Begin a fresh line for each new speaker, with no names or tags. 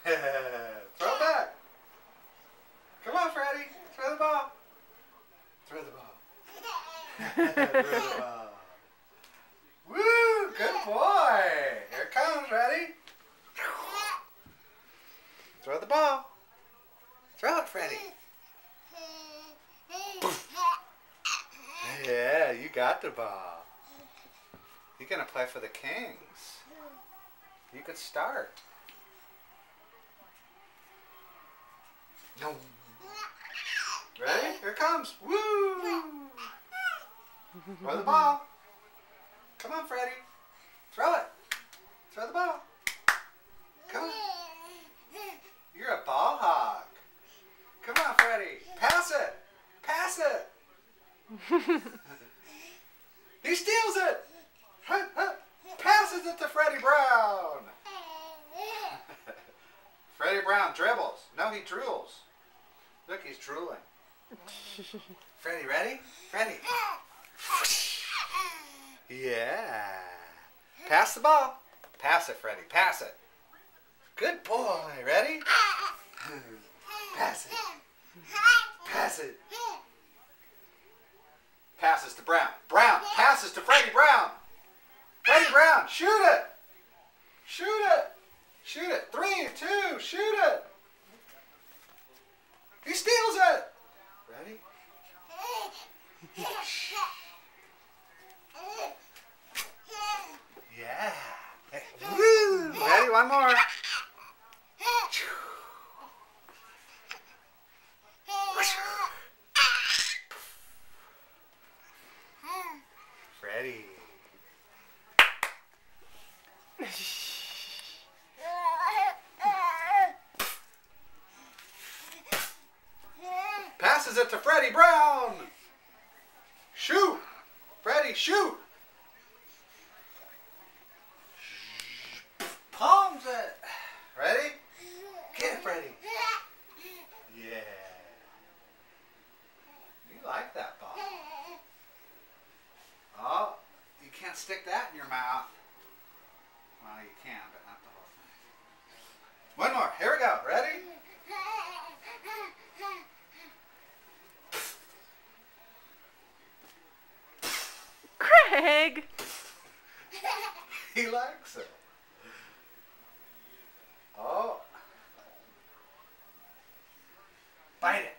Throw it back. Come on, Freddy. Throw the ball. Throw the ball. Throw the ball. Woo! Good boy. Here it comes. Ready? Throw the ball. Throw it, Freddy. Yeah, you got the ball. You're going to play for the Kings. You could start. No. Ready? Here it comes. Woo! Throw the ball. Come on, Freddy. Throw it. Throw the ball. Come on. You're a ball hog. Come on, Freddy. Pass it. Pass it. He steals it. Passes it to Freddie Brown. Freddie Brown dribbles. No, he drools. Look, he's drooling. Freddie, ready? Freddie. Yeah. Pass the ball. Pass it, Freddie. Pass it. Good boy. Ready? Pass it. Pass it. Passes to Brown. Brown passes to Freddie Brown. Freddie Brown, shoot it. Shoot it. Shoot it. 3, 2, shoot it. He steals it. Ready? Yeah. Hey. Woo. Ready? One more. Freddie. Passes it to Freddie Brown. Shoot. Freddie, shoot. Palms it. Ready? Get it, Freddie. Yeah. You like that ball. Oh, you can't stick that in your mouth. Well, you can, but not the whole thing. One more. Here we go. Ready?
Craig!
He likes it. Oh. Bite it.